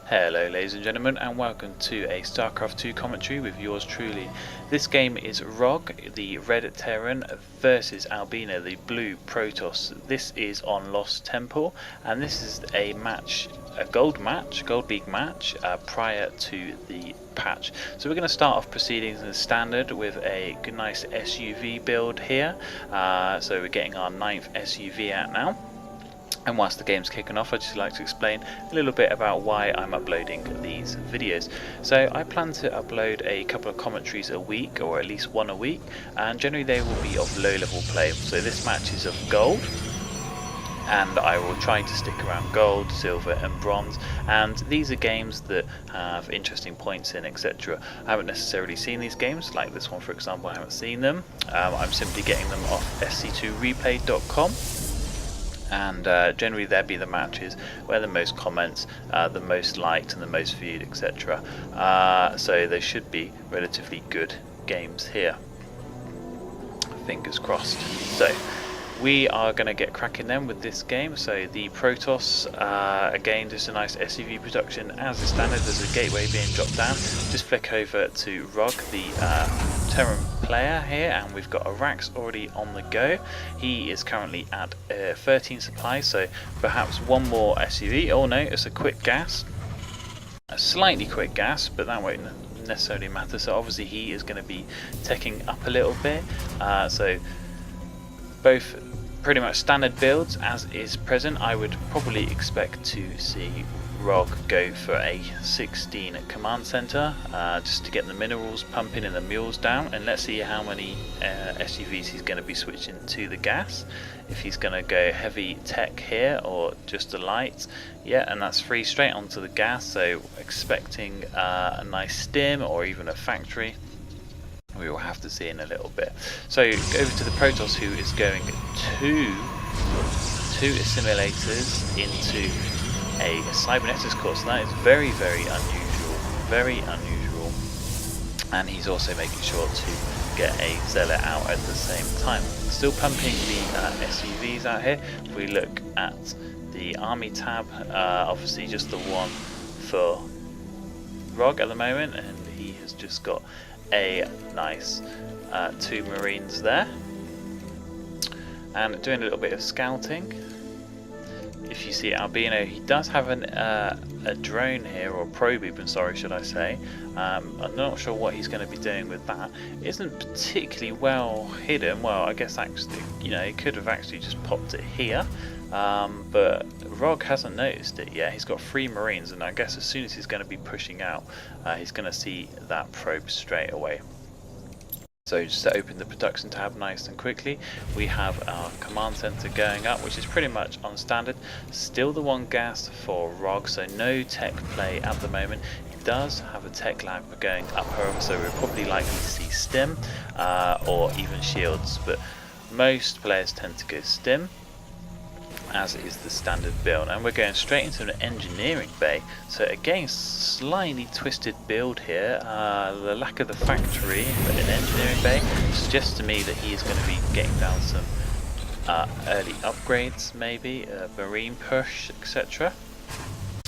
Hello ladies and gentlemen, and welcome to a StarCraft 2 commentary with yours truly. This game is roG, the red Terran, versus Albino, the blue Protoss. This is on Lost Temple, and this is a match, a gold league match, prior to the patch. So we're going to start off proceedings in standard with a good nice SUV build here. So we're getting our 9th SUV out now. And whilst the game's kicking off, I'd just like to explain a little bit about why I'm uploading these videos. So I plan to upload a couple of commentaries a week, or at least one a week, and generally they will be of low level play. So this match is of gold, and I will try to stick around gold, silver and bronze, and these are games that have interesting points in, etc. I haven't necessarily seen these games, like this one for example. I haven't seen them. I'm simply getting them off sc2replay.com. and generally there be the matches where the most comments, the most liked and the most viewed, etc. So they should be relatively good games here, fingers crossed. So we are going to get cracking then with this game. So the Protoss, again just a nice SUV production as is standard. There's a gateway being dropped down. Just flick over to roG, the Terran player here, and we've got a Rax already on the go. He is currently at 13 supplies, so perhaps one more SUV. Oh no, it's a quick gas, a slightly quick gas, but that won't necessarily matter. So obviously he is going to be teching up a little bit. So both pretty much standard builds as is present. I would probably expect to see roG go for a 16 command center, just to get the minerals pumping and the mules down, and let's see how many SUVs he's going to be switching to the gas. If he's going to go heavy tech here or just a light. Yeah, and that's 3 straight onto the gas, so expecting a nice stim or even a factory. We will have to see in a little bit. So over to the Protoss, who is going two assimilators into a cybernetics core. So that is very unusual, and he's also making sure to get a zealot out at the same time. Still pumping the SUVs out here. If we look at the army tab, obviously just the one for roG at the moment, and he has just got a nice 2 Marines there, and doing a little bit of scouting. If you see Albino, he does have a drone here, or probe even, sorry, should I say. I'm not sure what he's going to be doing with that. It isn't particularly well hidden. Well, I guess actually, you know, he could have actually just popped it here, but roG hasn't noticed it yet. He's got 3 Marines, and I guess as soon as he's going to be pushing out, he's going to see that probe straight away. So just to open the production tab nice and quickly, we have our command center going up, which is pretty much on standard. Still the one gas for roG, so no tech play at the moment. He does have a tech lab going up, however, so we're probably likely to see stim or even shields, but most players tend to go stim, as is the standard build. And we're going straight into an engineering bay, so again slightly twisted build here. The lack of the factory but an engineering bay suggests to me that he is going to be getting down some early upgrades, maybe a marine push, etc.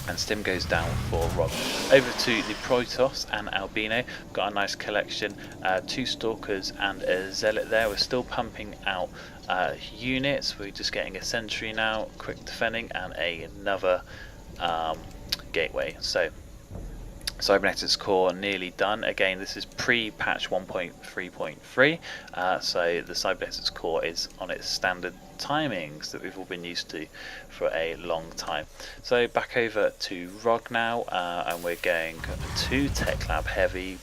And stim goes down for roG. Over to the Protoss and Albino. We've got a nice collection, 2 stalkers and a zealot there. We're still pumping out units. We're just getting a sentry now, quick defending, and another gateway. So cybernetics core nearly done. Again, this is pre-patch 1.3.3, so the cybernetics core is on its standard timings that we've all been used to for a long time. So back over to roG now, and we're going to tech lab heavy,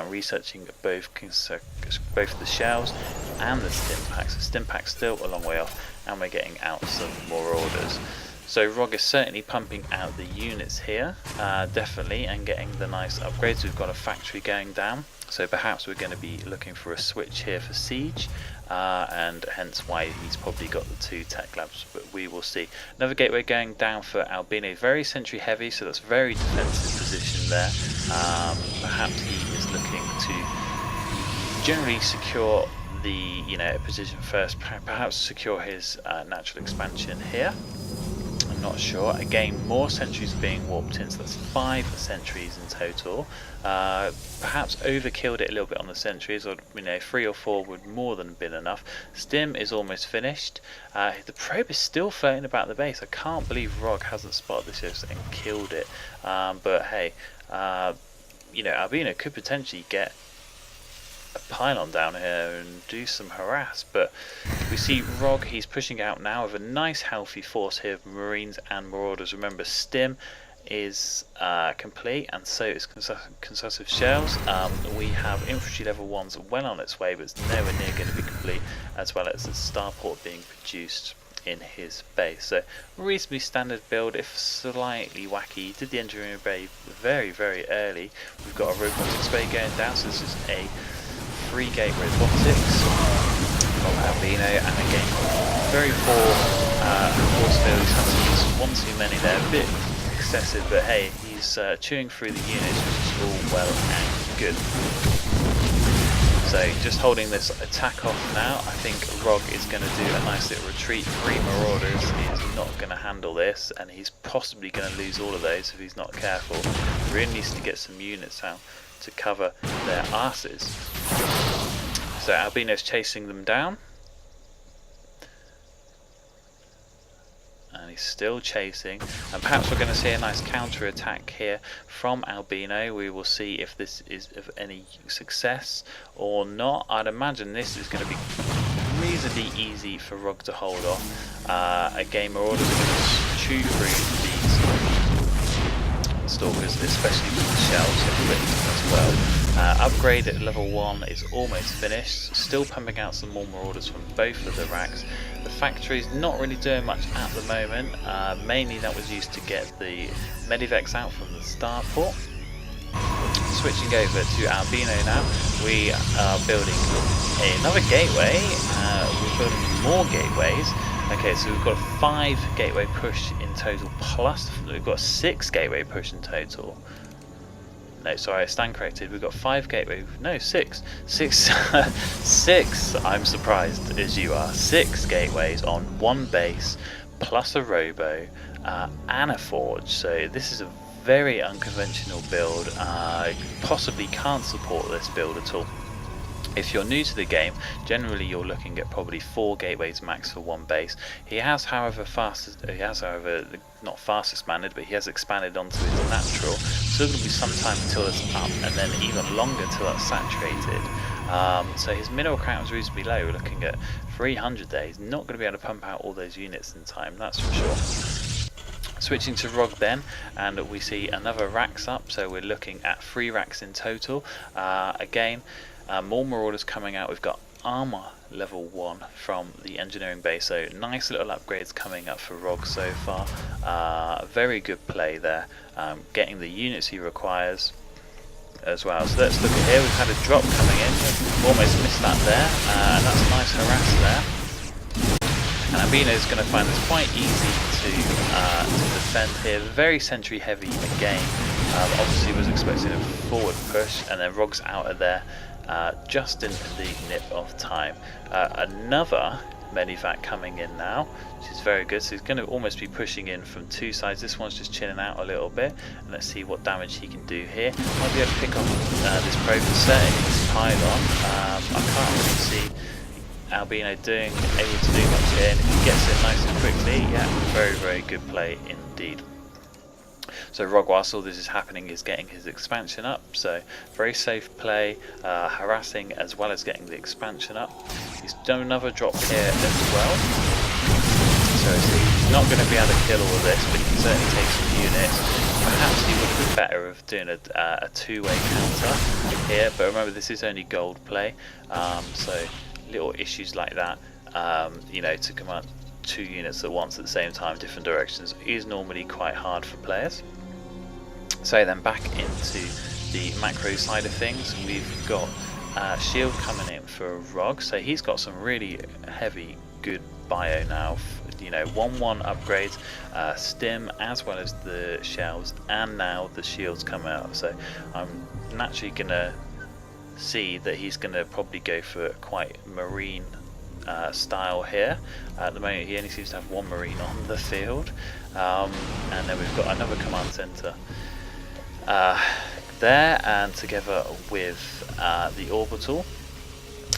researching both the shells and the stim packs. The stim pack's still a long way off, and we're getting out some more orders. So roG is certainly pumping out the units here, definitely, and getting the nice upgrades. We've got a factory going down, so perhaps we're going to be looking for a switch here for siege, and hence why he's probably got the 2 tech labs, but we will see. Another gateway going down for Albino, very sentry heavy, so that's very defensive position there. Perhaps he is looking to generally secure the position first, perhaps secure his natural expansion here. I'm not sure. Again, more sentries are being warped in, so that's 5 sentries in total. Perhaps overkilled it a little bit on the sentries, or 3 or 4 would more than been enough. Stim is almost finished. The probe is still floating about the base. I can't believe roG hasn't spotted this yet and killed it. But hey, Albino could potentially get a pylon down here and do some harass, but we see roG, he's pushing out now with a nice healthy force here of Marines and Marauders. Remember, Stim is complete, and so is consussive shells. We have infantry level 1s well on its way, but it's nowhere near going to be complete, as well as the starport being produced in his base. So reasonably standard build, if slightly wacky. Did the engineering bay very, very early. We've got a robotics bay going down, so this is a 3-gate robotics from Albino, and again, very poor force build. He's had to use one too many there, a bit excessive, but hey, he's chewing through the units, which is all well and good. So just holding this attack off now. I think roG is going to do a nice little retreat. 3 Marauders is not going to handle this, and he's possibly going to lose all of those if he's not careful. Really needs to get some units out to cover their asses. So Albino's chasing them down, and he's still chasing, and perhaps we're going to see a nice counter attack here from Albino. We will see if this is of any success or not. I'd imagine this is going to be reasonably easy for roG to hold off. Again, Marauders are going to chew through these stalkers, especially with the shells as well. Upgrade at level 1 is almost finished, still pumping out some more Marauders from both of the racks. The factory is not really doing much at the moment, mainly that was used to get the Medivacs out from the starport. Switching over to Albino now, we are building another gateway, we're building more gateways. Okay, so we've got a 5 gateway push in total, plus we've got a 6 gateway push in total. No, sorry, I stand corrected. We've got 5 gateway. No, 6. 6. 6. I'm surprised as you are. 6 gateways on 1 base, plus a robo and a forge. So this is a very unconventional build. Possibly can't support this build at all. If you're new to the game, generally you're looking at probably 4 gateways max for 1 base. He has, however, not fast expanded, but he has expanded onto his natural. So it's going to be some time until it's up, and then even longer until that's saturated. So his mineral count is reasonably low. We're looking at 300 days. Not going to be able to pump out all those units in time, that's for sure. Switching to roG then, and we see another racks up, so we're looking at 3 racks in total. Again, more Marauders coming out. We've got armor level 1 from the engineering base, so nice little upgrades coming up for roG so far. Very good play there, getting the units he requires as well. So let's look at here. We've had a drop coming in, almost missed that there, and that's a nice harass there. And Albino is going to find this quite easy to defend here. Very sentry heavy again. Obviously was expecting a forward push, and then roG's out of there just in the nip of time. Another Medivac coming in now, which is very good. So he's going to almost be pushing in from 2 sides. This one's just chilling out a little bit, and let's see what damage he can do here. Might be able to pick off this probe and certainly this pylon. I can't really see Albino able to do much here, and if he gets it nice and quickly, yeah, very, very good play indeed. So roG, whilst all this is happening, is getting his expansion up, so very safe play, harassing as well as getting the expansion up. He's done another drop here as well, so he's not going to be able to kill all of this, but he can certainly take some units. Perhaps he would have been better of doing a 2-way counter here, but remember this is only gold play, so little issues like that, to come out 2 units at once at the same time, different directions, is normally quite hard for players. So then back into the macro side of things, we've got shield coming in for roG, so he's got some really heavy, good bio now. 1-1 upgrades, stim as well as the shells, and now the shields come out. So I'm naturally gonna see that he's gonna probably go for quite marine style here. At the moment he only seems to have one Marine on the field, and then we've got another command center there, and together with the orbital.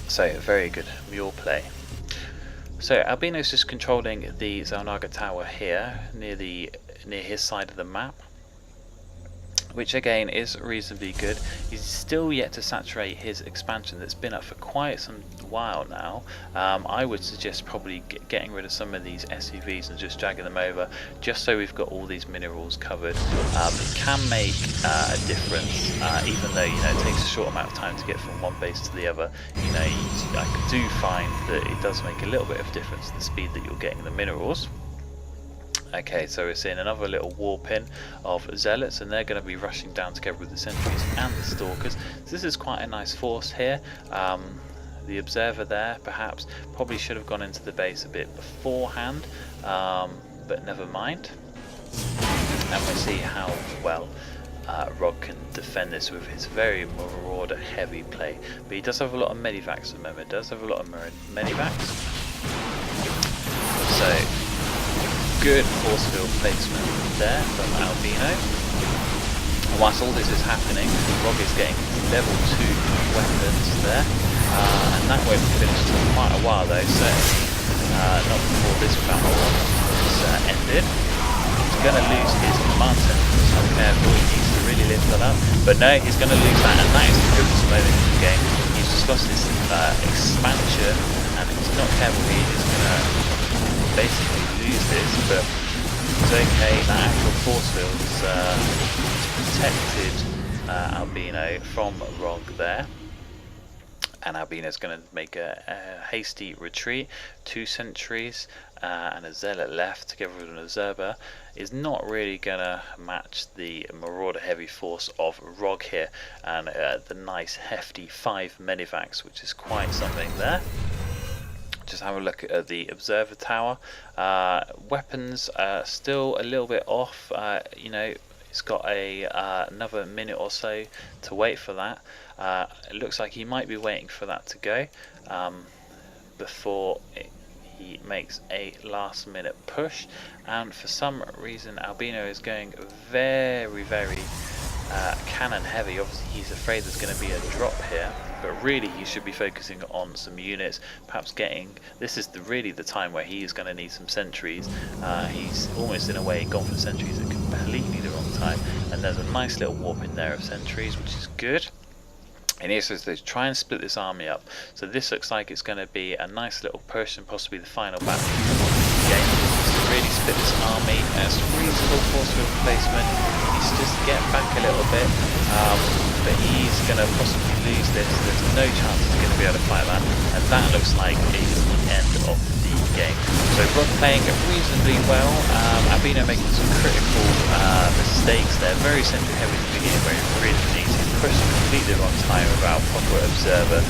So very good mule play. So Albino's just controlling the Xel'Naga tower here near his side of the map, which again is reasonably good. He's still yet to saturate his expansion that's been up for quite some while now. I would suggest probably getting rid of some of these SUVs and just dragging them over, just so we've got all these minerals covered. It can make a difference, even though it takes a short amount of time to get from one base to the other. I do find that it does make a little bit of difference the speed that you're getting the minerals. Okay, so we're seeing another little warp in of zealots, and they're going to be rushing down together with the sentries and the stalkers. So this is quite a nice force here. The observer there perhaps probably should have gone into the base a bit beforehand, but never mind. And we'll see how well roG can defend this with his very marauder heavy play. But he does have a lot of medivacs, remember, does have a lot of medivacs. So good force field placement there from Albino. And whilst all this is happening, roG is getting level 2 weapons there, and that won't be finished for quite a while though, certainly not before this battle is ended. He's going to lose his command center, so careful, he needs to really lift that up. But no, he's going to lose that, and that is the pivotal moment in the game. He's just lost his expansion, and if he's not careful, he is going to basically lose this, but it's okay. That actual force field protected Albino from roG there, and Albino's going to make a hasty retreat. 2 sentries and a zealot left together with an observer is not really going to match the marauder heavy force of roG here, and the nice hefty 5 medivacs, which is quite something there. Just have a look at the observer tower. Weapons still a little bit off. It's got another minute or so to wait for that. It looks like he might be waiting for that to go before he makes a last minute push. And for some reason Albino is going very cannon heavy. Obviously he's afraid there's going to be a drop here, but really he should be focusing on some units, perhaps getting, this is really the time where he is going to need some sentries. He's almost in a way gone for sentries at completely the wrong time, and there's a nice little warp in there of sentries, which is good. And he says to try and split this army up. So this looks like it's going to be a nice little push, and possibly the final battle of the game. Really split this army as reasonable force field placement. He's just get back a little bit, but he's going to possibly lose this. There's no chance he's going to be able to fight that, and that looks like it's the end of the game. So roG playing reasonably well. Albino making some critical mistakes there. Very century heavy at the beginning, where he really needs to push completely the wrong time without proper observer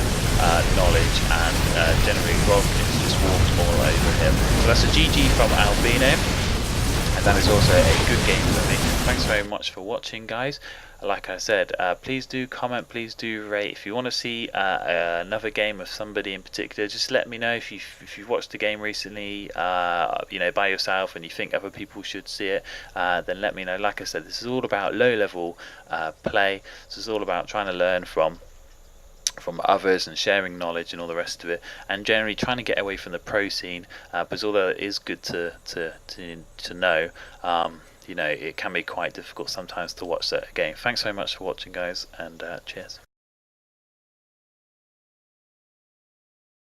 knowledge, and generally roG is just walked all over him. So that's a GG from Albino, and that is also a good game for me. Thanks very much for watching, guys. Like I said, please do comment, please do rate. If you want to see another game of somebody in particular, just let me know. If you've watched the game recently, by yourself, and you think other people should see it, then let me know. Like I said, this is all about low level play. This is all about trying to learn from others and sharing knowledge and all the rest of it, and generally trying to get away from the pro scene, because although it is good to know, it can be quite difficult sometimes to watch that game. Thanks so much for watching, guys, and cheers.